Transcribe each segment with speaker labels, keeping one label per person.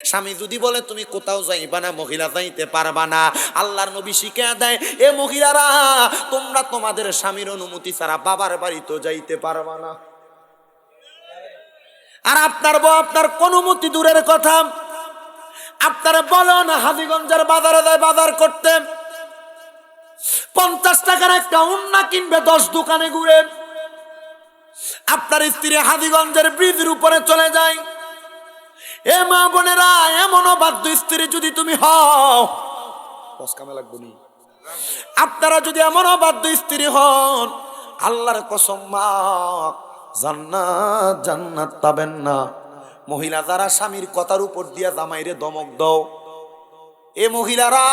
Speaker 1: স্বামী যদি বলে তুমি কোথাও যাইবা না, মহিলা যাইতে পারবা না, আল্লাহর নবী শিখিয়ে দেয় এ মহিলারা তোমরা তোমাদের স্বামীর অনুমতি ছাড়া বাবার বাড়ি তো যাইতে পারবা না। আর আপনার বউ আপনার কোন অনুমতি দূরের কথা, আপনারা বলো না হাজীগঞ্জের বাজারে যায় বাজার করতে, 50 টাকার একটা উন্না কিনবে 10 দোকানে ঘুরে। আপনার স্ত্রী হাজীগঞ্জের ব্রিজের উপরে চলে যায়। এ মা বোনেরা, এমন অবাধ্য স্ত্রী যদি তুমি হও, আপনারা যদি এমন অবাধ্য স্ত্রী হন, আল্লাহর কসম মা, জান্নাত জান্নাত পাবেন না। মহিলা যারা স্বামীর কথার উপর দিয়া জামাইরে দমক দাও, এ মহিলারা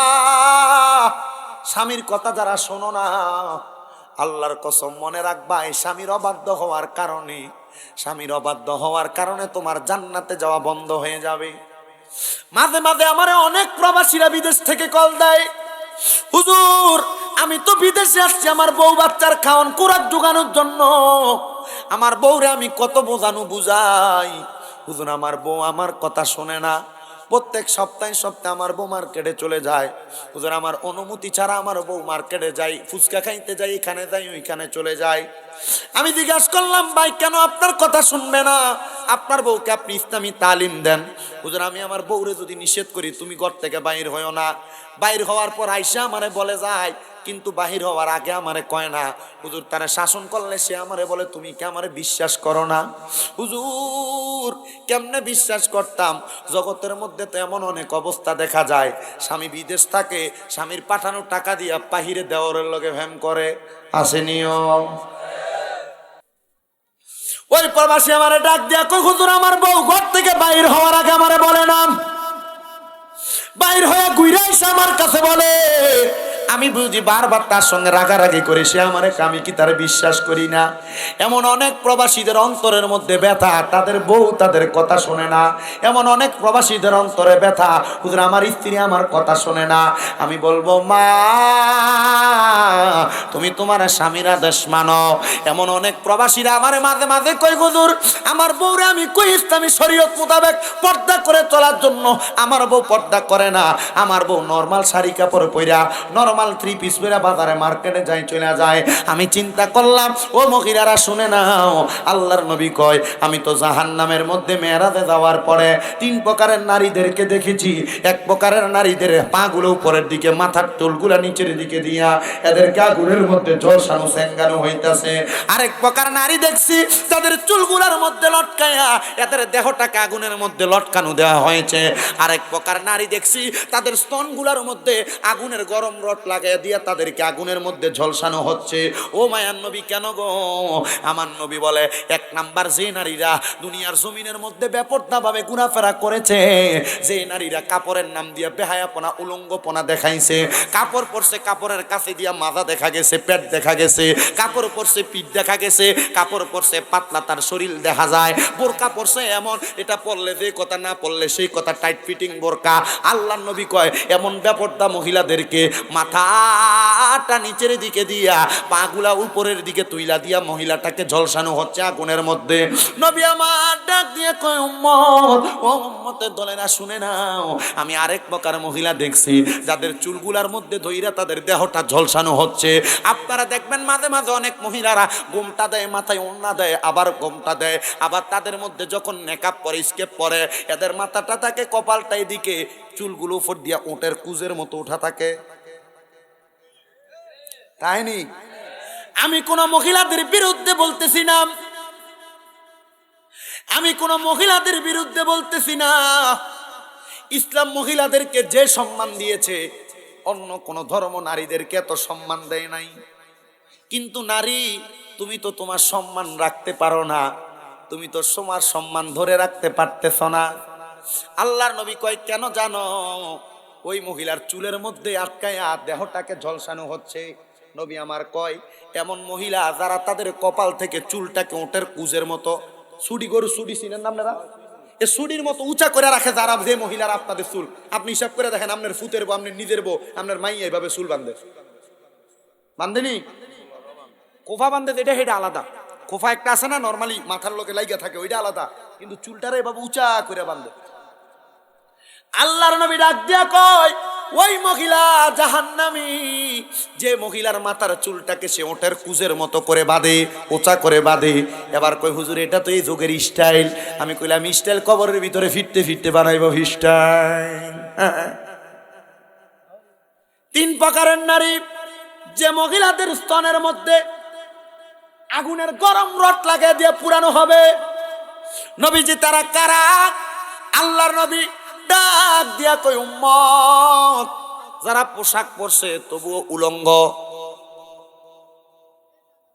Speaker 1: স্বামীর কথা যারা শোনো না, আল্লাহর কসম মনে রাখবা এই স্বামীর অবাধ্য হওয়ার কারণে, স্বামীর অবাধ্য হওয়ার কারণে তোমার জান্নাতে যাওয়া বন্ধ হয়ে যাবে। মাঝে মাঝে আমারে অনেক প্রবাসীরা বিদেশ থেকে কল দেয়, হুজুর আমি তো বিদেশে আসছি আমার বউ বাচ্চার খাওয়ান খোরাক জোগানোর জন্য, আমার বউরে আমি কত বোঝানো বুঝাই, হুজুর আমার বউ আমার কথা শোনে না, প্রত্যেক সপ্তাহে সপ্তাহে আমার বউ মার্কেটে চলে যায়, হুজুর আমার অনুমতি ছাড়া আমার বউ মার্কেটে যাই, ফুচকা খাইতে যাই, এখানে যাই ওইখানে চলে যায়। আমি জিজ্ঞাসা করলাম ভাই কেন আপনার কথা শুনবে না, আপনার বউকে আপনি ইসলামী তালিম দেন। হুজুর আমি আমার বউরে যদি নিষেধ করি তুমি ঘর থেকে বাইর হইও না, বাইর হওয়ার পর আইসা আমারে বলে যায়, কিন্তু বাহির হওয়ার আগে আমারে কয় না। হুজুর তারা শাসন করলে সে আমারে বলে তুমি কি আমারে বিশ্বাস করো না? হুজুর কেমনে বিশ্বাস করতাম, জগতের মধ্যে তো এমন অনেক অবস্থা দেখা যায়, স্বামী বিদেশ থাকে, স্বামীর পাঠানো টাকা দিয়া বাহিরে দেওয়ারের লগে ভ্যাম করে, আসেনিও। ওই প্রবাসী আমারে ডাক দিয়া কই হুজুর আমার বউ ঘর থেকে বাইর হওয়ার আগে আমারে বলে না, বাইর হয়ে ঘুরে এসে আমার কাছে বলে, আমি বুঝি বারবার তার সঙ্গে রাগারাগি করে সে আমারে, আমি কি তার বিশ্বাস করি না? এমন অনেক প্রবাসীদের অন্তরের মধ্যে ব্যথা, তাদের বউ তাদের কথা শোনে না, এমন অনেক প্রবাসীদের অন্তরে ব্যথা, হুজুর আমার স্ত্রী আমার কথা শোনে না। আমি বলবো মা তুমি তোমার স্বামীর আদেশ মানো। এমন অনেক প্রবাসীরা আমারে মাঝে মাঝে কই হুজুর আমার বউরে আমি কই ইসলামী শরীয়ত মোতাবেক পর্দা করে চলার জন্য, আমার বউ পর্দা করে না, আমার বউ নরমাল শাড়ি কাপড় পইরা নরমাল 3 পিস পইরা বাজারে মার্কেটে যাই চলে যায়। আমি চিন্তা করলাম ও মহিলারা শুনে নাও, আল্লাহর নবী কয় আমি তো জাহান্নামের মধ্যে মেরাজে যাওয়ার পরে 3 প্রকারের নারীদেরকে দেখেছি। এক প্রকারের নারীদের পাগুলো উপরের দিকে, মাথার চুলগুলা নিচের দিকে দিয়া এদেরকে আগুনের মধ্যে ঝলসানো সেঙ্গানো হইতাছে। আরেক প্রকার নারী দেখছি তাদের চুলগুলার মধ্যে লটকায়া এদের দেহটাকে আগুনের মধ্যে লটকানো দেওয়া হয়েছে। আরেক প্রকার নারী দেখছি তাদের স্তনগুলার মধ্যে আগুনের গরম রড লাগাইয়া দিয়া তাদেরকে আগুনের মধ্যে ঝলসানো হচ্ছে। ও মায়ার নবী কেন গো? আমার নবী বলে 1 নাম্বার যে নারীরা দুনিয়ার জমিনের মধ্যে বেপরদাভাবে ঘোরাফেরা করেছে, যে নারীরা কাপড়ের নাম দিয়ে বেহায়াপনা উলঙ্গপনা দেখাইছে, কাপড় পরছে কাপড়ের কাছে দিয়া মাথা দেখা গেছে, পেট দেখা গেছে, কাপড় পরছে পিঠ দেখা গেছে, কাপড় পরছে পাতলা তার শরীর দেখা যায়, বোরকা পরছে এমন এটা পরলে যে কথা না পরলে সেই কথা, টাইট ফিটিং বোরকা। আল্লাহর নবী কয় এমন বেপরদা মহিলাদেরকে মাথাটা নিচের দিকে দিয়া পাগুলা উপরের দিকে তুইলা দিয়া মহিলাটাকে ঝলসানো হচ্ছে আগুনের মধ্যে। নবী আমার ডাক দিয়ে কয় উম্মত, ও উম্মতের দলেরা শুনে নাও, আমি আরেক প্রকার মহিলা দেখছি যাদের চুলগুলার মধ্যে ধইরা তাদের দেহটা ঝলসানো হচ্ছে। আপনারা দেখবেন মাঝে মাঝে অনেক মহিলারা গোমটা দেয়, মাথায় ওড়না দেয়, আবার গোমটা দেয়, আবার তাদের মধ্যে যখন মেকআপ পরে স্কেপ পরে এদের মাথাটা থাকে কপালটা এদিকে, চুলগুলো উপর দিয়া ওটের কুজের মতো উঠা থাকে, তাই নি? আমি কোন মহিলাদের বিরুদ্ধে বলতেছি না, আমি কোন মহিলাদের বিরুদ্ধে বলতেছি না। ইসলাম মহিলাদেরকে যে সম্মান দিয়েছে অন্য কোন ধর্ম নারীদেরকে এত সম্মান দেয় নাই। কিন্তু নারী তুমি তো তোমার সম্মান রাখতে পারো না, তুমি তো তোমার সম্মান ধরে রাখতে পারতেছ না। আল্লাহর নবী কয় কেন জানো? ওই মহিলার চুলের মধ্যে আটকায়া দেহটাকে ঝলসানো হচ্ছে। নবী আমার কয় এমন মহিলা যারা তাদের কপাল থেকে চুলটাকে ওটের কুজের মতো, সুডি গরু সুডি চিনেন না আপনারা, এ সুডির মতো উঁচা করে রাখে যারা, যে মহিলারা আপনাদের চুল আপনি হিসাব করে দেখেন, আপনার ফুতের বউ, আপনার নিজের বউ, আপনার মাই এইভাবে চুল বাঁধে, বান্ধেনি? কোফা বান্ধে এটা হেটা আলাদা, কোফা একটা আছে না নরমালি মাথার লোকে লাইগা থাকে ওইটা আলাদা, কিন্তু চুলটারে এভাবে উঁচা করে বাঁধে। আল্লাহর নবী ডাক দিয়া কয়, ওই মহিলা জাহান্নামী, যে মহিলার মাথার চুলটাকে সে ওটের কুজের মতো করে বাঁধে, ওচা করে বাঁধে। এবার কই হুজুর এটা তো এই যুগের স্টাইল। আমি কইলাম স্টাইল কবরের ভিতরে ফিরতে ফিরতে বানাইবো স্টাইল। তিন প্রকারের নারী, যে মহিলাদের স্তনের মধ্যে আগুনের গরম রড লাগিয়ে দিয়ে পুরানো হবে। নবীজি তারা কারা? আল্লাহর নবী ডাক দিয়া কই, উম্মত যারা পোশাক পরছে তবুও উলঙ্গ।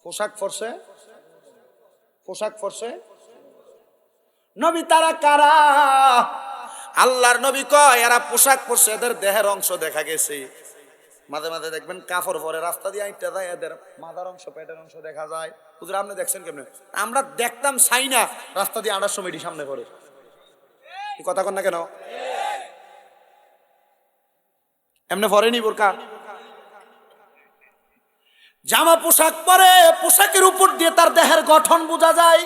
Speaker 1: পোশাক পরছে নবী তারা কারা? আল্লাহর নবী কয়, এরা পোশাক পরছে, এদের দেহের অংশ দেখা গেছে। মাঝে মাঝে দেখবেন কাপড় পরে রাস্তা দিয়ে আইটা যায়, এদের মাথার অংশ পেটের অংশ দেখা যায়। হুজুর আপনি দেখছেন কেমনে? আমরা দেখতাম চাই না, রাস্তা দিয়ে আনার সময় সামনে পড়ে। কথা কন না কেন? এমনি পরেনি বোরকা। জামা পোশাক পরে, পোশাকের উপর দিয়ে তার দেহের গঠন বোঝা যায়।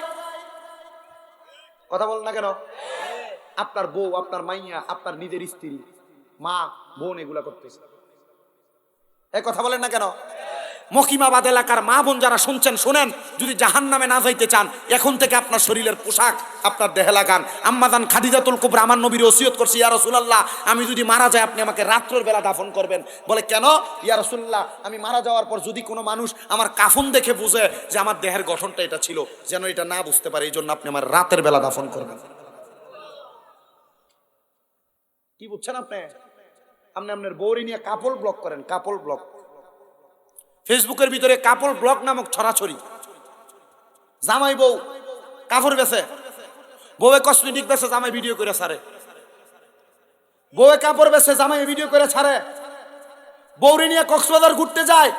Speaker 1: কথা বল না কেন? আপনার বউ, আপনার মাইয়া, আপনার নিজের স্ত্রী, মা, বোন এগুলা করতেছে। এই কথা বলেন না কেন? মকিমাবাদ এলাকার মা বোন যারা শুনছেন শুনেন, যদি জাহান্নামে না যাইতে চান এখন থেকে আপনার শরীরের পোশাক আপনার দেহে লাগান। আম্মাজান খাদিজাতুল কুবরা আমার নবীর ওসিয়ত করছে, ইয়া রাসূলুল্লাহ আমি যদি মারা যাই আপনি আমাকে রাত্রের বেলা দাফন করবেন। বলে কেন? ইয়া রাসূলুল্লাহ আমি মারা যাওয়ার পর যদি কোনো মানুষ আমার কাফন দেখে বুঝে যে আমার দেহের গঠনটা এটা ছিল, যেন এটা না বুঝতে পারে, এই জন্য আপনি আমার রাতের বেলা দাফন করবেন। কি বুঝছেন আপনি? আপনি আপনার বউরি নিয়ে কাপল ব্লক করেন, কাপল ব্লক। ফেসবুকের ভিতরে কাপল ব্লক নামক ছড়াছড়ি। জামাই বউ কাপড় বেছে, বউয়ে কসমেটিক বেছে, জামাই ভিডিও করে ছাড়ে। বউয়ে কাপড় বেছে, জামাই ভিডিও করে ছাড়ে। বউরি নিয়ে কক্সবাজার ঘুরতে যায়,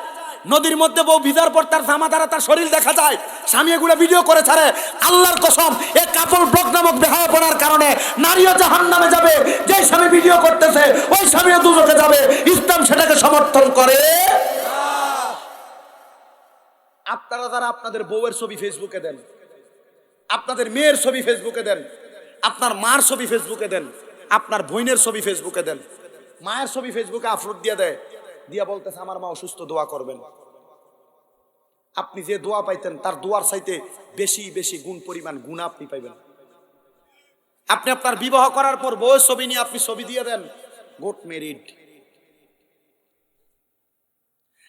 Speaker 1: নদীর মধ্যে বউ ভিজার পর তার জামা দ্বারা তার শরীর দেখা যায়, স্বামী এগুলো ভিডিও করে ছাড়ে। আল্লাহর কসম, এই কাপল ব্লক নামক বেহায়াপনার কারণে নারীও জাহান্নামে যাবে। যে স্বামী ভিডিও করতেছে ওই স্বামীও দুজকে যাবে। ইসলাম সেটাকে সমর্থন করে। আপনারা যারা আপনাদের বউয়ের ছবি ফেসবুকে দেন, আপনাদের মেয়ের ছবি ফেসবুকে দেন, আপনার মার ছবি ফেসবুকে দেন, আপনার বোনের ছবি ফেসবুকে দেন, মায়ের ছবি ফেসবুকে আপলোড দিয়ে দেয়, দিয়া বলতেছে আমার মা অসুস্থ, দোয়া করবেন। আপনি যে দোয়া পাইতেন তার দোয়ার চাইতে বেশি বেশি গুণ পরিমাণ গুণ আপনি পাইবেন। আপনি আপনার বিবাহ করার পর বউয়ের ছবি নিয়ে আপনি ছবি দিয়ে দেন, গট মেরিড।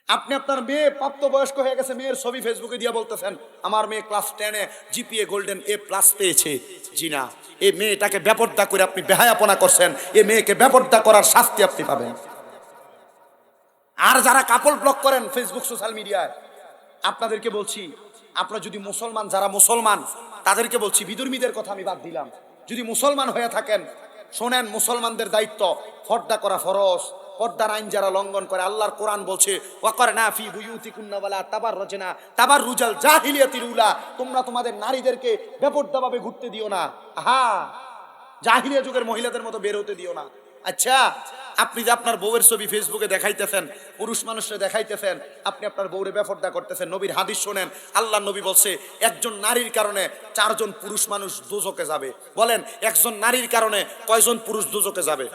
Speaker 1: আপনি আপনার মেয়ে প্রাপ্তবয়স্ক হয়ে গেছে, মেয়ের ছবি ফেসবুকে দিয়ে বলতেছেন আমার মেয়ে ক্লাস 10-এ জিপিএ গোল্ডেন A+ পেয়েছে। জি না, এই মেয়েটাকে বেপরদা করে আপনি বেহায়াপনা করছেন, এই মেয়েকে বেপরদা করার শাস্তি আপনি পাবেন। আর যারা কাপল ব্লক করেন ফেসবুক সোশ্যাল মিডিয়ায়, আপনাদেরকে বলছি, আপনারা যদি মুসলমান, যারা মুসলমান তাদেরকে বলছি, বিধর্মীদের কথা আমি বাদ দিলাম, যদি মুসলমান হয়ে থাকেন শোনেন, মুসলমানদের দায়িত্ব পর্দা করা ফরজ। পর্দার আইন যারা লঙ্ঘন করে, আল্লাহর কোরআন বলছে ওয়াকারনা ফি বুয়ুতিকুন্না ওয়ালা তাবাররুজনা তাবাররুজাল জাহিলিয়াতিল উলা, তোমরা তোমাদের নারীদেরকে বেপরদাভাবে ঘুরতে দিও না, জাহিলিয়া যুগের মহিলাদের মতো বের হতে দিও না। আচ্ছা, আপনি যে আপনার বউয়ের ছবি ফেসবুকে দেখাইতেছেন, পুরুষ মানুষরা দেখাইতেছেন, আপনি আপনার বউরে বেপরদা করতেছেন। নবীর হাদিস শোনেন, আল্লাহ নবী বলছে একজন নারীর কারণে 4 জন পুরুষ মানুষ দোজখে যাবে। বলেন একজন নারীর কারণে কয়জন পুরুষ দোজখে যাবে?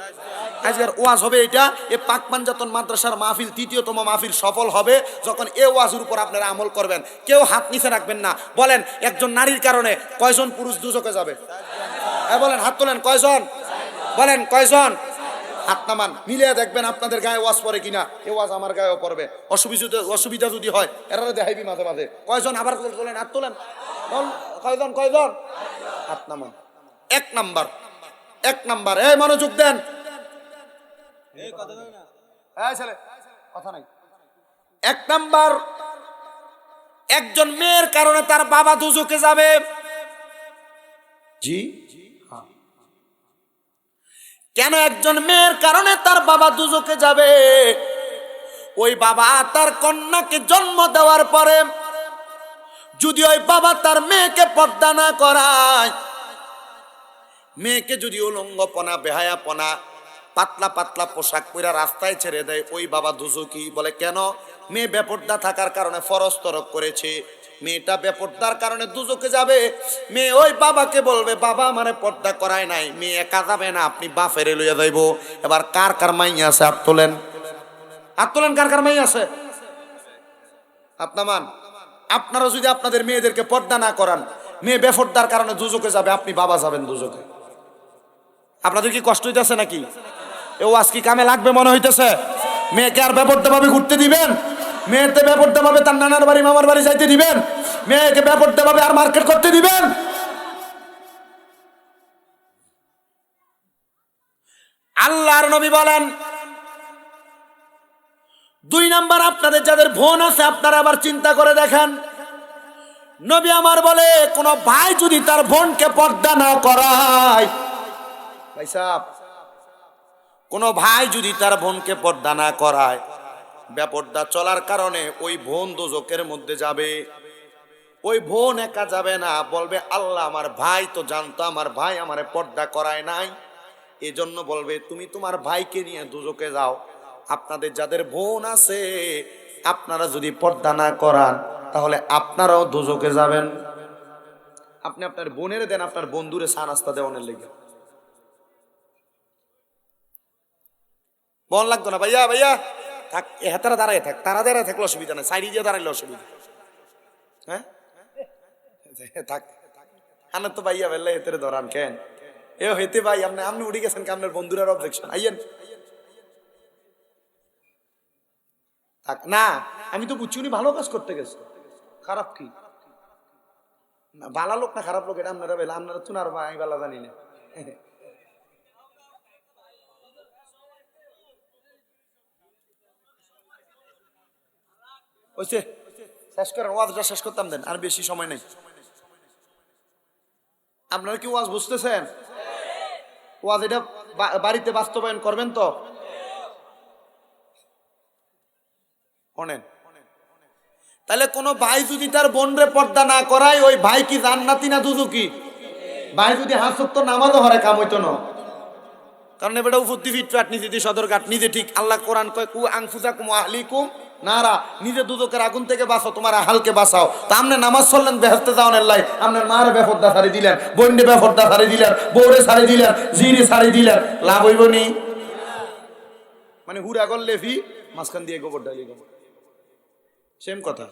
Speaker 1: আজকের ওয়াজ হবে এটা, এ পাক পাঞ্জাতন মাদ্রাসার মাহফিল ৩য়তম মাহফিল সফল হবে যখন এ ওয়াজের উপর আপনারা আমল করবেন। কেউ হাত নিচে রাখবেন না। বলেন একজন নারীর কারণে কয়জন পুরুষ দোজখে যাবে? বলেন, হাত তোলেন, কয়জন? বলেন কয়জন? হাত নামান, মিলিয়ে দেখবেন আপনাদের গায়ে ওয়াজ পড়ে কিনা। এ ওয়াজ আমার গায়েও পড়বে। অসুবিধা যদি হয় এরা দেখাইবি মাঝে মাঝে। কয়জন? আবার তোলেন, হাত তোলেন। কয়জন? কয়জন? হাত নামান। 1 নাম্বার, এই মনোযোগ দেন। কথা নাই। 1 নাম্বার, একজন মেয়ের কারণে তার বাবা দোজখে যাবে। জি, কেন একজন মেয়ের কারণে তার বাবা দোজখে যাবে? ওই বাবা তার কন্যাকে জন্ম দেওয়ার পরে যদি ওই বাবা তার মেয়েকে পর্দা না করায়, মেয়েকে যদি উলঙ্গপনা, বেহায়াপনা, পাতলা পাতলা পোশাক পরে রাস্তায় ছেড়ে দেয়, ওই বাবা দোজখী। বলে কেন? মেয়ে বেপর্দা থাকার কারণে ফরজ তরক করেছে, মেয়েটা বেপর্দার কারণে দুজকে যাবে। মেয়ে ওই বাবাকে বলবে, বাবা আমারে পর্দা করায় নাই। মেয়ে একা যাবে না, আপনি বাপেরে লইয়া যাইব। এবার কার কার মাইয়া আছে হাত তোলেন, হাত তোলেন, কার কার মাইয়া আছে? আপনামান আপনারা যদি আপনাদের মেয়েদেরকে পর্দা না করান, মেয়ে বেপর্দার কারণে দুজকে যাবে, আপনি বাবা যাবেন দুজকে। আপনাদের কি কষ্ট হইতেছে নাকি? এও আজকে কামে লাগবে মনে হইতেছে? মেয়েকে আর বেপর্দা ভাবে ঘুরতে দিবেন? মেয়েতে বেপর্দা ভাবে তার নানার বাড়ি মামার বাড়ি যাইতে দিবেন? মেয়েকে বেপর্দা ভাবে আর মার্কেট করতে দিবেন? আল্লাহর নবী বলেন, 2 নাম্বার, আপনাদের যাদের বোন আছে আপনারা আবার চিন্তা করে দেখেন। নবী আমার বলে, কোন ভাই যদি তার বোনকে পর্দা না করায়, ভাই সাহেব, কোন ভাই যদি তার বোনকে পর্দা না করায়, বেপর্দা চলার কারণে ওই বোন দোজখের মধ্যে যাবে। ওই বোন একা যাবে না, বলবে আল্লাহ আমার ভাই তো জানতো আমার ভাই আমারে পর্দা করায় নাই, এজন্য বলবে তুমি তোমার ভাইকে নিয়ে দোজখে যাও। আপনাদের যাদের বোন আছে, আপনারা যদি পর্দা না করান তাহলে আপনারাও দোজখে যাবেন। আপনি আপনার বোনের দেন, আপনার বন্ধুরে চা নাস্তা দেওয়ানের লেগে। বোন লাগতো না, ভাইয়া ভাইয়া থাক, হেতারা দাঁড়ায় থাক, তারা দাঁড়ায় থাকলে অসুবিধা নেই, সাইডে দিয়ে দাঁড়াইলে অসুবিধা। হ্যাঁ থাক, আনা তো ভাইয়া বেলা হেতেরে ধরান কেন? এ হেতে ভাই আপনি উঠে গেছেন, আপনার বন্ধুরার অবজেকশন আইয়েন থাক না। আমি তো বুঝছি উনি ভালো কাজ করতে গেছে, খারাপ কি না, ভালো লোক না খারাপ লোক এটা আপনারা বেলা, আপনারা তো আর আমি বেলা জানি না। ওইছে শেষ করেন, ওয়াজটা শেষ করতাম দেন, আর বেশি সময় নেই। আপনারা কি ওয়াজ বুঝতেছেন? ওয়াজ এটা বাড়িতে বাস্তবায়ন করবেন তো? শোনেন, তাহলে কোন ভাই যদি তার বোনরে পর্দা না করায়, ওই ভাই কি জান্নাতি না দুজকি? ভাই যদি হাত সত্য নামাজও হরে কাম হইতো না, কারণ এবারে উপদ্দি ফিটফাট নিজে দিয়ে সদরঘাট নিজে ঠিক। আল্লাহ কোরআন কয় কু আনফুসাকুম ওয়া আহলিকুম নারা, নিজে দুজকের আগুন থেকে বাঁচাও, তোমার আহালকে বাঁচাও। তা আপনি নামাজ পড়লেন বেহেশতে যাওয়ার লাই, আপনার মারে বেপর্দা ছাড়ি দিলেন, বোনরে বেপর্দা ছাড়ি দিলেন, বউরে ছাড়ি দিলেন, জিরে ছাড়ি দিলেন, লাভ হইব নি? মানে হুরা করলে ফি মাঝখান দিয়ে গোবর ডালি গোবর, সেম কথা।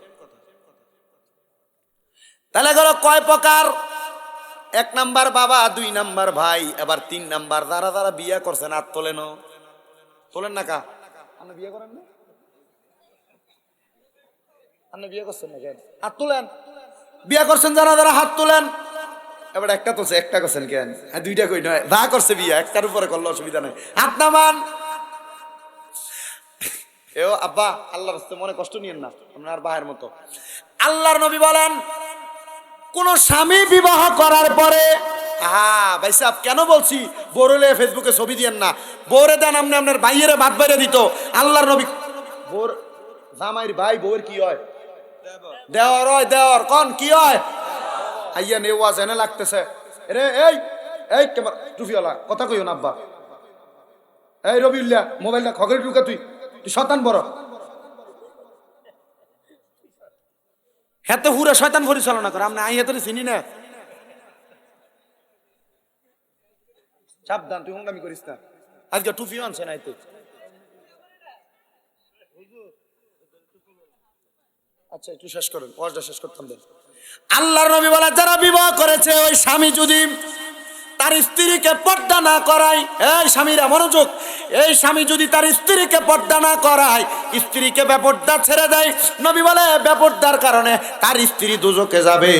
Speaker 1: তাহলে গেল কয় প্রকার? 1 নাম্বার বাবা, 2 নাম্বার ভাই, এবার 3 নাম্বার যারা যারা বিয়ে করছেন হাত তোলেন। তোলেন না কা? আপনি বিয়ে করেন না? আপনি বিয়ে করছেন না কেন? হাত তোলেন। বিয়ে করছেন যারা যারা হাত তোলেন। এবার একটা তো একটা করছেন কেন? হ্যাঁ 2টা কই নয়, যা করছে বিয়ে একটার উপরে করলে অসুবিধা নেই, হাত নামান। এও আব্বা আল্লাহর রাস্তায় মনে কষ্ট নিয়েন না, আপনার ভাইয়ের মতো। আল্লাহর নবী বলেন, কোন স্বামী বিবাহ করার পরে, ভাই সাহেব কেন বলছি বউরে ফেসবুকে ছবি দিয়েন না, বউরে দেন আপনি আপনার ভাইয়েরে ভাত বাইরে দিত। আল্লাহর নবী, বউর জামাইর ভাই বউয়ের কি হয়? দেওয়ার হয়, দেওয়ার কোন কি হয়? আইয়া নেওয়া জেনে লাগতেছে রে, এই এই কেমন টুফিওয়ালা কথা কইও না আব্বা, এই রবিউল্লাহ মোবাইলটা খগরে ঢুকা, তুই শয়তান বড়। হেতে হুরে শয়তান পরিচালনা করে, আপনি আই হেতে চিনি না। সাবধান, তুই হুঙ্গামি করিস না। আজকে টুপি আনছে না এতে। আচ্ছা একটু শেষ করেন, ওয়াজটা শেষ করতাম দেন। আল্লাহর নবী বলে, যারা বিবাহ করেছে ওই স্বামী যদি তার স্ত্রীকে পর্দা না করায়, এই স্বামীরা মনোযোগ, এই স্বামী যদি তার স্ত্রীকে পর্দা না করায়, স্ত্রীকে বেপর্দা ছেড়ে দেয়, নবী বলে বেপর্দার কারণে তার স্ত্রী দোজখে যাবে।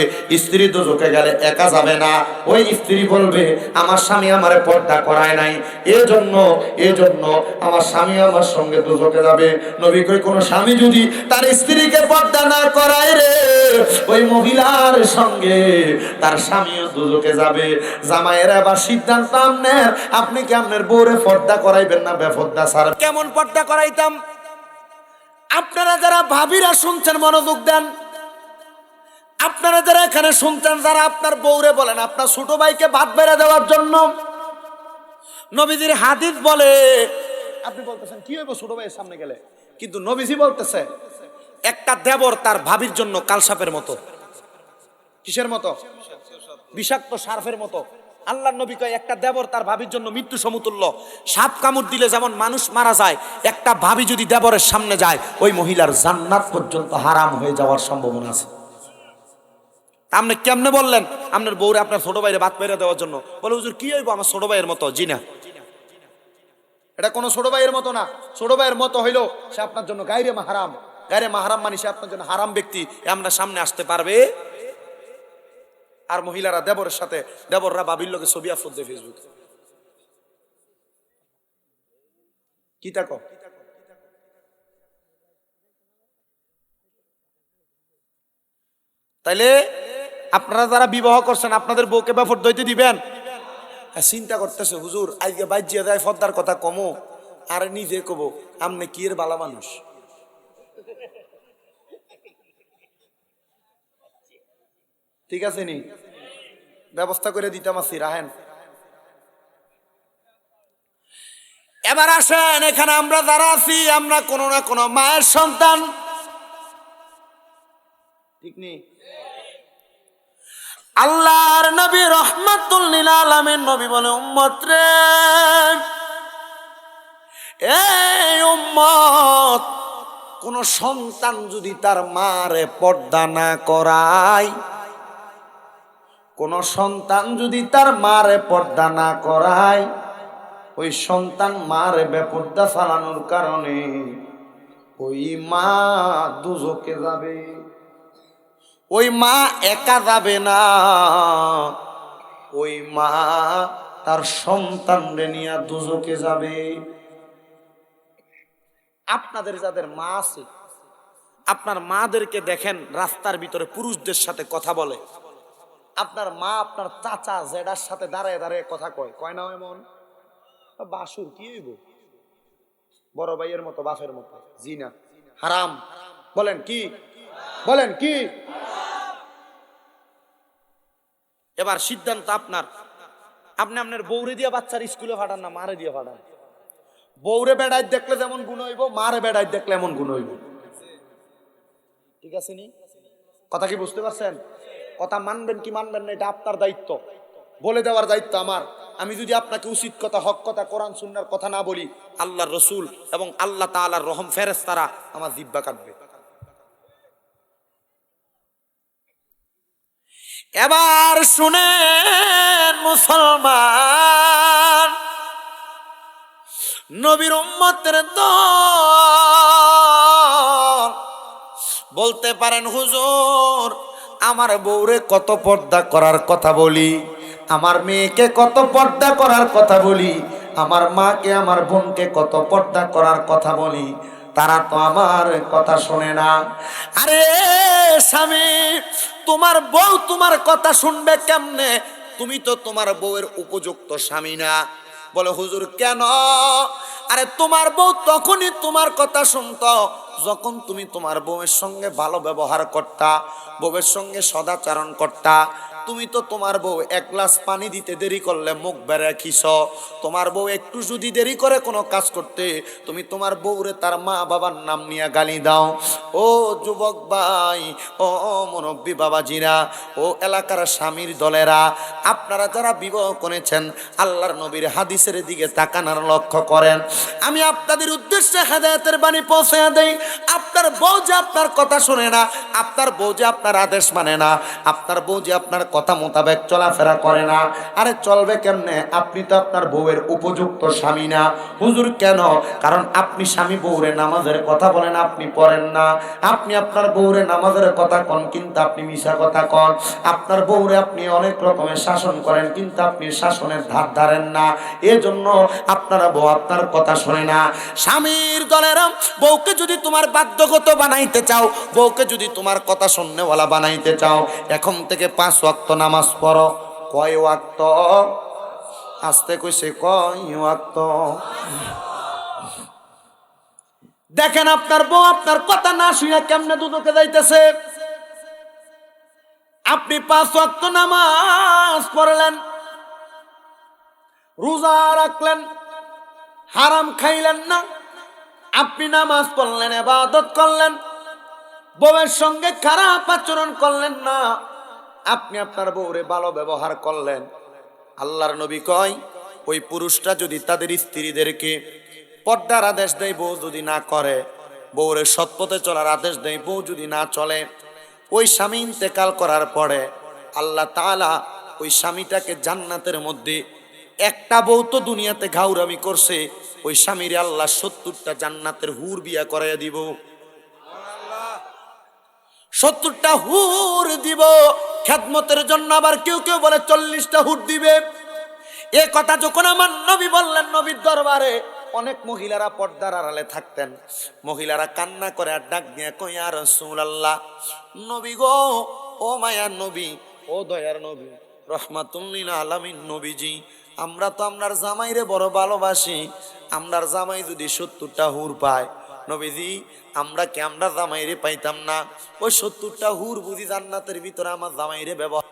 Speaker 1: স্ত্রী দোজখে গেলে একা যাবে না, ওই স্ত্রী বলবে আমার স্বামী আমারে পর্দা করায় নাই, এজন্য আমার স্বামী আমার সঙ্গে দোজখে যাবে। নবী কই, কোন স্বামী যদি তার স্ত্রীকে পর্দা না করায় রে, ওই মহিলার সঙ্গে তার স্বামীও দোজখে যাবে। জামাইয়ের এবার সিদ্ধান্ত আমনের, আপনি কি আপনার বউরে পর্দা করাইবেন না বেপর্দা ছাড়া? কেমন পর্দা করাইতাম? আপনারা যারা ভাবিরা শুনছেন মনোযোগ দেন। আপনারা যারা এখানে শুনছেন, যারা আপনার বউরে বলেন আপনার ছোট ভাইকে ভাত বেড়ে দেওয়ার জন্য, নবীজির হাদিস বলে, আপনি বলতেছেন কি হইব ছোট ভাইয়ের সামনে গেলে, কিন্তু নবীজি বলতেছে একটা দেবর তার ভাবির জন্য কালসাপের মতো। কিসের মতো? বিষাক্ত সার্ফের মতো। আল্লাহর নবী কয় একটা দেবর তার ভাবির জন্য মৃত্যু সমতুল্য। সাপ কামড় দিলে যেমন মানুষ মারা যায়, একটা ভাবি যদি দেবরের সামনে যায় ওই মহিলার জান্নাত পর্যন্ত হারাম হয়ে যাওয়ার সম্ভাবনা আছে। আপনি কেমনে বললেন আপনার বউরে আপনার ছোট ভাইরে ভাত পেরে দেওয়ার জন্য? বলে হুজুর কি হইব আমার ছোট ভাইয়ের মতো? জি না, এটা কোনো ছোট ভাইয়ের মতো না। ছোট ভাইয়ের মতো হইলো সে আপনার জন্য গায়রে মাহরাম। গায়রে মাহরাম মানে সে আপনার জন্য হারাম ব্যক্তি, আমরা সামনে আসতে পারবে। আর মহিলারা দেবরের সাথে, দেবররা বাবির লোকে ছবি আপলোড দেয় ফেসবুকে। কি তাকো? তাইলে আপনারা যারা বিবাহ করছেন আপনাদের বউকে ব্যাপার দইতে দিবেন? চিন্তা করতেছে হুজুর আজকে বাইজিয়া যায় ফদ্দার কথা কমো, আর নিজে কব আমনে কি এর বালা মানুষ। ঠিক আছে নি, ব্যবস্থা করে দিতাম আছি, রাহেন। এবার আসেন এখানে আমরা যারা আছি আমরা কোনো না কোনো মায়ের সন্তান, ঠিক নেই? আল্লাহর নবী রহমাতুল লিল আলামিন নবী বলে উম্মত রে, এই উম্মত, কোন সন্তান যদি তার মারে পর্দা না করায়, কোন সন্তান যদি তার মারে পর্দা না করায়, ওই সন্তান মারে বেপর্দা চালানোর কারণে ওই মা দুজকে যাবে। ওই মা একা যাবে না, ওই মা তার সন্তানরে নিয়ে দুজকে যাবে। আপনাদের যাদের মা আছে, আপনার মাদেরকে দেখেন রাস্তার ভিতরে পুরুষদের সাথে কথা বলে। আপনার মা আপনার চাচা জেডার সাথে দাঁড়ায় দাঁড়ায় কথা কয়, কয় না? এমন বাসুর কি হইব, বড় ভাইয়ের মতো বাপের মতো। জি না, হারাম। বলেন কি? বলেন কি? এবার সিদ্ধান্ত আপনার। আপনি আপনার বউরে দিয়া বাচ্চার স্কুলে পাঠান না মারে দিয়ে পাঠান? বউরে বেড়াই দেখলে যেমন গুণ হইব, মারে বেড়াই দেখলে এমন গুণ হইব। ঠিক আছে নি? কথা কি বুঝতে পারছেন? কথা মানবেন কি মানবেন না এটা আপনার দায়িত্ব, বলে দেওয়ার দায়িত্ব আমার। আমি যদি আপনাকে উচিত কথা, হক কথা, কোরআন সুন্নাহর কথা না বলি, আল্লাহর রসুল এবং আল্লাহ তাআলার রহম ফেরেশতারা আমার জিহ্বা কাটবে। এবার শুনেন মুসলমান, নবীর উম্মতের দল বলতে পারেন হুজুর আমার বউরে কত পর্দা করার কথা বলি, আমার মেয়েকে কত পর্দা করার কথা বলি, আমার মাকে আমার বোনকে কত পর্দা করার কথা বলি, তারা তো আমার কথা শোনে না। আরে স্বামী, তোমার বউ তোমার কথা শুনবে কেমনে? তুমি তো তোমার বউয়ের উপযুক্ত স্বামী না। বলে হুজুর কেন? আরে তোমার বউ তখনই তোমার কথা শুনতো যখন তুমি তোমার বউয়ের সঙ্গে ভালো ব্যবহার করতা, বউয়ের সঙ্গে সদাচরণ করতা। তুমি তো তোমার বউ এক গ্লাস পানি দিতে দেরি করলে মুখ বেড়ে খিস। তোমার বউ একটু যদি দেরি করে কোনো কাজ করতে, তুমি তোমার বউরে তার মা বাবার নাম নিয়ে গালি দাও। ও যুবক ভাই, ও মুরব্বী বাবাজিরা, ও এলাকার স্বামীর দলেরা, আপনারা যারা বিবাহ করেছেন আল্লাহর নবীর হাদিসের দিকে তাকানোর লক্ষ্য করেন। আমি আপনাদের উদ্দেশ্যে হেদায়েতের বাণী পৌঁছে দেই। আপনার বউ যে আপনার কথা শোনে না, আপনার বউ যে আপনার আদেশ মানে না, আপনার বউ যে আপনার কথা মোতাবেক চলাফেরা করে না, আরে চলবে কেমনে? আপনি তো আপনার বউয়ের উপযুক্ত স্বামী না। হুজুর কেন? কারণ আপনি স্বামী বউরে নামাজের কথা বলেন, আপনি পড়েন না। আপনি আপনার বউরে নামাজের কথা কন কিন্তু আপনি মিশা কথা কন। আপনার বউরে আপনি অনেক রকমের শাসন করেন কিন্তু আপনি শাসনের ধার ধারেন না। এজন্য আপনারা বউ আপনার কথা শোনে না। স্বামীর দলেরা, বউকে যদি তোমার বাধ্যগত বানাইতে চাও, বউকে যদি তোমার কথা শুননেওয়ালা বানাইতে চাও, এখন থেকে 5 ওয়াক্ত নামাজ পড়ো। কয় ওয়াক্ত? আস্তে কইছে, কয় ওয়াক্ত? দেখেন আপনার বউ আপনার কথা না শুনে কেমনে দুদকে যাইতেছে। আপনি 5 ওয়াক্ত নামাজ পড়লেন, রোজা রাখলেন, হারাম খাইলেন না, আপনি নামাজ পড়লেন, ইবাদত করলেন, বউয়ের সঙ্গে খারাপ আচরণ করলেন না, আপনি আপনার বউরে ভালো ব্যবহার করলেন। আল্লাহর নবী কয় ওই পুরুষটা যদি তাদের স্ত্রীদেরকে পর্দার আদেশ দেয়, বউ যদি না করে, বউরে সৎপথে চলার আদেশ দেয়, বউ যদি না চলে, ওই স্বামী ইন্তেকাল করার পরে আল্লাহ তাআলা ওই স্বামীটাকে জান্নাতের মধ্যে, একটা বউ তো দুনিয়াতে ঘাউরামি করছে, ওই স্বামীরে আল্লাহ 70টা জান্নাতের হুর বিয়া করাইয়া দিব। 70টা হুর দিব খেদমতের জন্য। আবার কেউ কেউ বলে 40টা হুর দিবে। এ কথা যখন আমার নবী বললেন, নবীর দরবারে অনেক মহিলারা পর্দার আড়ালে থাকতেন। মহিলারা কান্না করে আর ডাক দিয়ে কই, ইয়া রাসূলুল্লাহ, নবী গো, ও মায়ার নবী, ও দয়ার নবী, রহমাতুল লিল আলামিন নবীজি, আমরা তো আপনার জামাইরে বড় ভালোবাসি, আমরার জামাই যদি 70টা হুর পায়, নবীজি আমরা কি আমরা জামাইরে পাইতাম না? ওই 70টা হুর বুঝি জান্নাতের ভিতরে আমার জামাইরে ব্যবহার